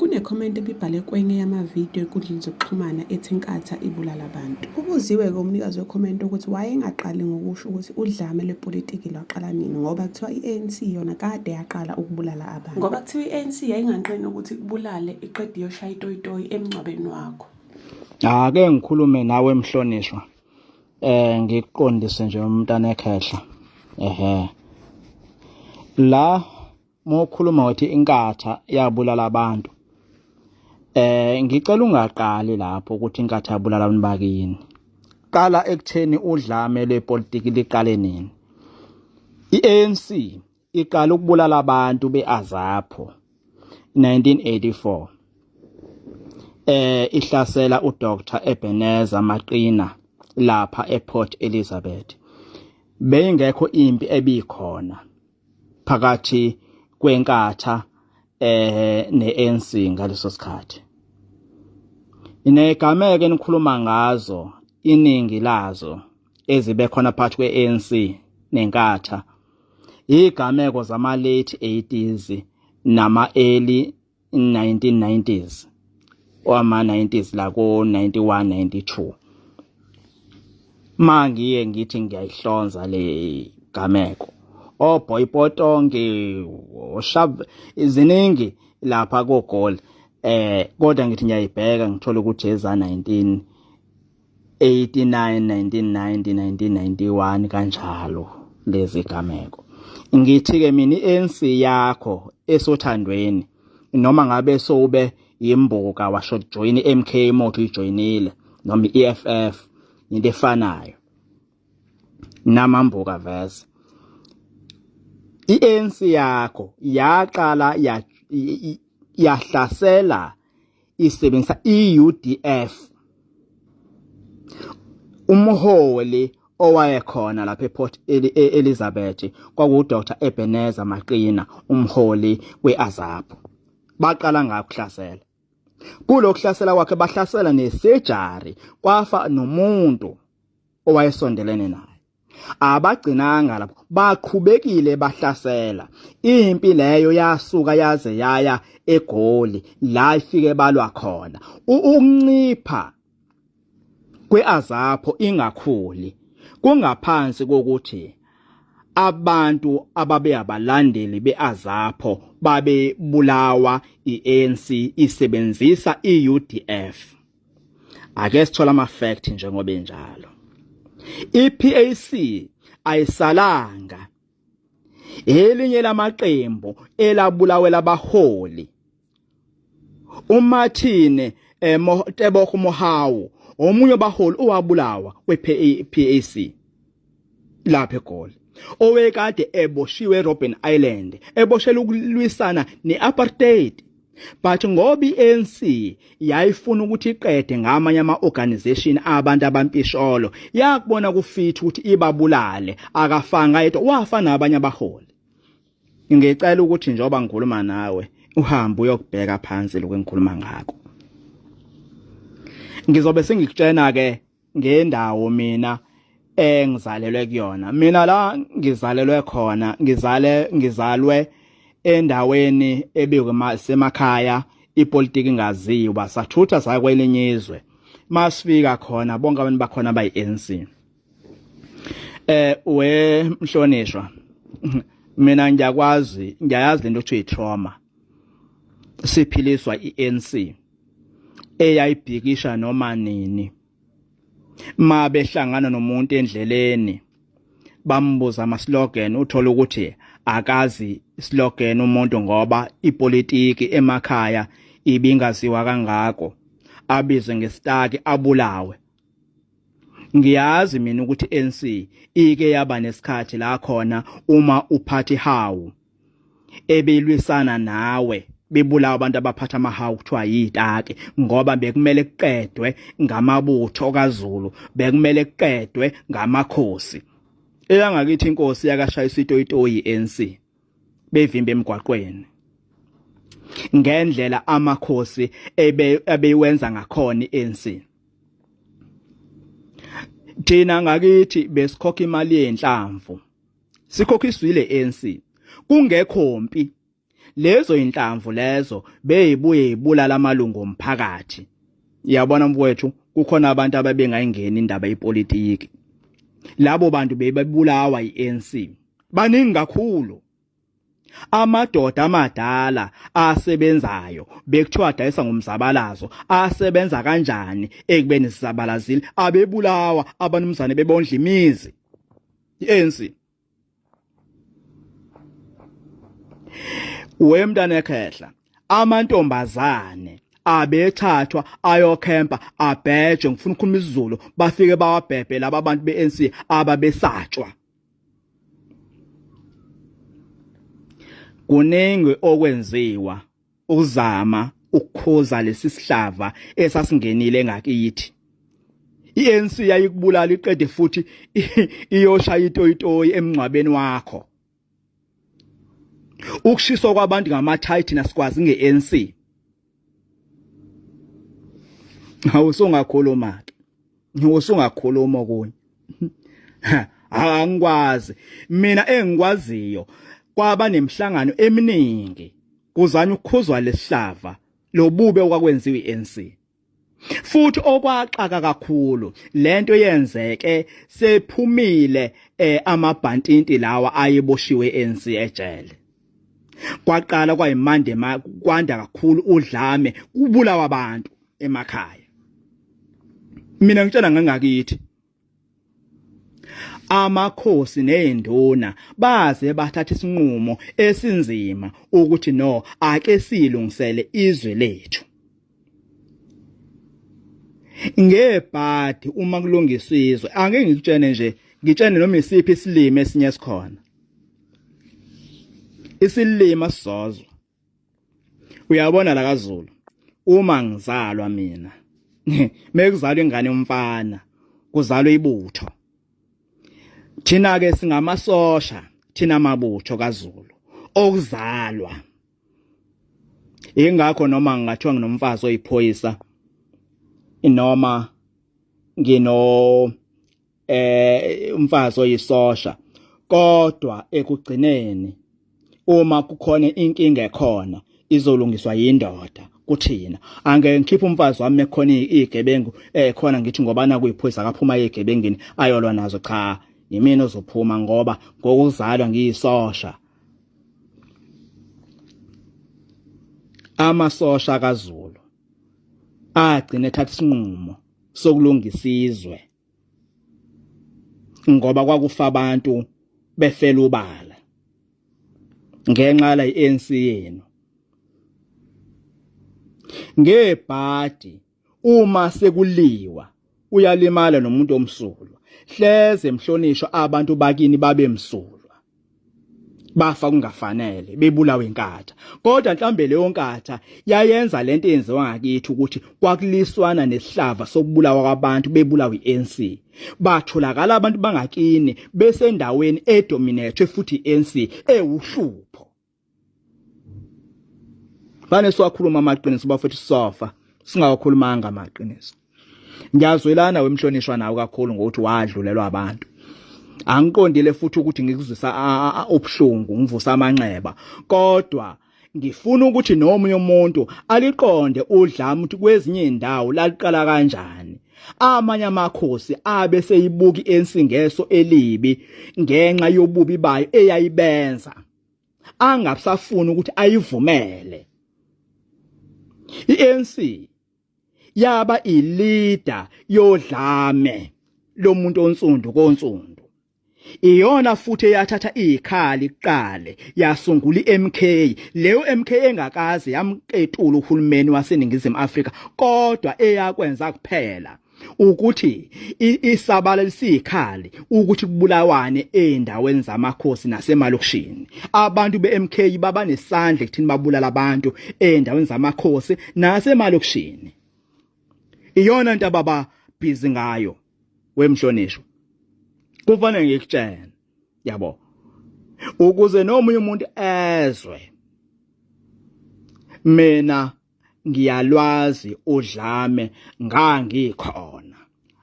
Kune-comment ebibhale kwenye yamavidiyo enkundleni zokuxhumana ethi inkatha ibulala abantu. Ubuziwe-ke umnikazi we-comment ukuthi wayengaqali ngokusho ukuthi udlame lwepolitiki lwaqala nini ngoba kuthiwa i-ANC yona kade yaqala ukubulala abantu. Ngoba kuthiwa i-ANC yayinganqeni ukuthi kubulale iqede iyoshaya itoyitoyi emngcwabeni wakho. Ake ngikhulume nawe Mhlonishwa. Ngikuqondise nje umntana ekhehla. La mokhuluma wathi inkatha yabulala abantu. Ngicela ungaqali lapho ukuthi inkatha yabulala abantu bakini. Qala ekutheni udlame lwepolitiki liqale nini. I-ANC iqala ukubulala abantu beAZAPO 1984. Ihlasela uDr Ebenezer Maqina lapha ePort Elizabeth. Beyingekho impi ebikhona phakathi kwenkatha ne-ANC ngaleso sikhathi. Inegameke enikhuluma ngazo iningi lazo ezibe khona phakathi kwe-ANC nenkatha. Igameko zama late 80s nama early 1990s. Wama 90s la ko 91 92. Mangiye ngithi ngiyayihlonza le gameko. Boyipotonge oshab iziningi lapha ko goal kodwa ngithi ngiyayibheka ngithola ukuthi eza 1989 1990 1991 kanjalo lezi gameko. Ngithi ke mina iANC yakho esothandweni noma ngabe sobe imbuka washo join iMK moto ijoinile noma iEFF into efanayo namambuka vese. iANC yakho yaqala yahlasela isebenzisa iUDF umholi owayekhona lapha ePort Elizabeth kwaku Dr Ebenezer Maqina umholi weAZAPO. Baqala ngakuhlasela. Kulokuhlasela kwakhe bahlasela nesejari kwafa nomuntu owayesondelene naye. Abagcinanga lapho baqhubekile bahlasela. Impi leyo yasuka yaze yaya eGoli la ifike balwa khona. Ukuncipha kweAZAPO ingakhuli kungaphansi kokuthi abantu ababe abalandeli beAZAPO babe bulawa iANC isebenzisa iUDF. Ake sithola ama fact njengoba enjalo. IPAC ayisalanga elinye lamaqembu elabulawela abaholi. uMartin Tebogo Mohawu omunye wabaholi owabulawa wePAC lapha eGoli. Owekade eboshiwe eRobben Island eboshela ukulwisana neapartheid. But ngoba iANC yayifuna ukuthi iqede ngamanye ama-organization abantu abampisholo yakubona kufithi ukuthi ibabulale akafanga yedwa wafa nabanye abaholi. Ngicela ukuthi njengoba ngikhuluma nawe uhambe uyokubheka phansi lokho engikhuluma ngako. Ngizobe sengikutshena ke ngendawo mina engizalelwe kuyona. Mina la ngizalelwe khona ngizalwe endaweni ebikwe semakhaya ipolitiki ingaziwa sathutha sakwelinye izwe. Masifika khona bonke abantu bakhona bayiANC. Mhlonishwa mina ngiyayazi lento ekuthiwa itrauma. Siphiliswa iANC eyayibhikisha noma nini. Ma behlangana nomuntu endleleni bambuza ama slogan uthola ukuthi akazi slogan umuntu ngoba ipolitiki emakhaya ibingaziwa kangako abize ngesitaki abulawe. Ngiyazi mina ukuthi ANC ike yaba nesikhathi la khona uma uphathi hawu ebelwisana nawe bebulawa abantu abaphatha amahawu kuthiwa yitaki ngoba bekumele kuqedwe ngamabutho kaZulu, bekumele kuqedwe ngamakhosi. Eyangakithi inkosi yakashayisa itoyitoyi iANC bevimba emgwaqweni. Ngendlela amakhosi ebewenza ngakhona iANC. Thina ngakithi besikhokha imali yenhlamvu. Sikhokhiswile iANC. Kungekho mpi lezo inhlamvu lezo beyibuye ibulala amalungu omphakathi. Yabona mfowethu, kukhona abantu ababengayingeni indaba yepolitiki. Labo bantu bebebulawa yi-ANC. Baningi kakhulu. Amadoda amadala asebenzayo bekuthiwa adayisa ngomzabalazo asebenza kanjani ekubeni sizabalazile abebulawa abanumzane bebondla imizi. I-ANC. Wemntana ekhehla, amantombazane abethathwa ayokhempa abheje ngifuna ukukhuluma isiZulu bafike bawabhebhe laba bantu be-ANC ababesatshwa. Kuningi okwenziwa ukuzama ukukhuza lesi sihlava esasingenile ngakithi. I-ANC yayikubulala iqede futhi iyoshaya itoyitoyi emngcwabeni wakho. Ukushiswa kwabantu ngamathayithi nasikwazi nge-ANC. Awusungakhuluma ke. Usungakhuluma okunye. Angikwazi. Mina engikwaziyo kwaba nemhlangano eminingi kuzanywa ukukhuzwa lesihlava lobube okwakwenziwa i-ANC. Futhi okwaxaka kakhulu lento yenzeke sephumile amabhantinti lawa ayeboshiwe e-ANC ejele. Kwaqala kwayimande kwanda kakhulu udlame kubulawa abantu emakhaya. Mina ngitshela ngangakithi amakhosi nezinduna baze bathatha isinqumo esinzima ukuthi no ake silungisele izwe lethu. Ngebhadi uma kulungiswa izwe ake ngikutshene nje ngitshene noma isiphi isilimo esinye sikhona. Isilima sizozwa. Uyabona la kaZulu uma ngizalwa mina mekuzalwa ingane yomfana kuzalwa ibutho. Thina ke singamasosha thina amabutho kaZulu okuzalwa. Ingakho noma ngingathiwa nginomfazi oyiphoyisa noma ngino umfazi oyisosha kodwa ekugcineni uma kukhona inkinga ekhona izolungiswa yindoda kuthina. Angeke ngikhiphe umfazi wami ekhona izigebengu khona ngithi ngoba na kuyiphoyisa akaphuma ezigebengini ayolwa nazo. Cha, yimina ozophuma ngoba ngokuzalwa ngiyisosha. Amasosha kaZulu agcina ethatha isinqumo sokulungisa izwe ngoba kwakufa abantu befela ubala ngenxa la i-ANC yenu. Ngebhadi uma sekuliwa uyalimala nomuntu omsulwa. Hleze emhlonishwa abantu bakini babe msulwa. Bafa kungafanele bebulawa inkatha. Kodwa mhlambe leyo nkatha yayenza lento eyenziwa ngakithi ukuthi kwakuliswana nesihlava sokubulawa kwabantu bebulawa i-ANC. Batholakala abantu bangakini besendaweni edominate futhi i-ANC ewuhlupho. Bane siwakhuluma amaqiniso bafethu sofa singawakhulumanga amaqiniso. Ngiyazwelana wemhlonishwa nawe kakhulu ngokuthi wadlulelwa abantu. Angiqondile futhi ukuthi ngikuzwisa ubuhlungu ngivusa amanxeba kodwa ngifuna ukuthi nomunye umuntu aliqonde udlame ukuthi kwezinye indawo laliqala kanjani. Amanye amakhosi abe seyibuka i-ANC ngeso elibi ngenxa yobubi bayo eyayibenza. Angabusafuna ukuthi ayivumele. I-ANC yaba ileader yodlame lomuntu onsundu konsundu. Iyona futhi eyathatha izikhali kuqale yasungula i-MK. Leyo MK engakazi yamqetula uhulumeni waseNingizimu Afrika kodwa eyakwenza kuphela ukuthi isabalalisa izikhali ukuthi kubulawane endaweni zamakhosi nasemalokishini. Abantu be-MK baba nesandla ekuthini babulala abantu endaweni zamakhosi nasemalokishini. Iyona into ababa busy ngayo wemhlonishwa. Kufanele ngikutshene yabo ukuze nomunye umuntu ezwe mina ngiyalwazi udlame ngangikhona.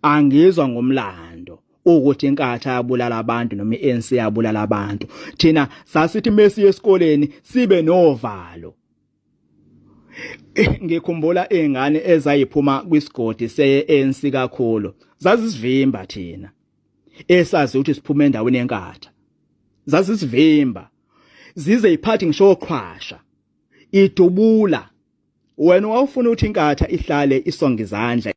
Angizwa ngomlando ukuthi inkatha yabulala abantu noma iANC yabulala abantu. Thina sasithi mesiye esikoleni sibe novalo. Ngikhumbula izingane ezayiphuma kwisigodi seANC kakhulu zazisivimba thina esazi ukuthi siphume endaweni yenkatha, zazisivimba zize iphathi ngisho oqhwasha idubula. Wena wawufuna ukuthi inkatha ihlale isonga izandla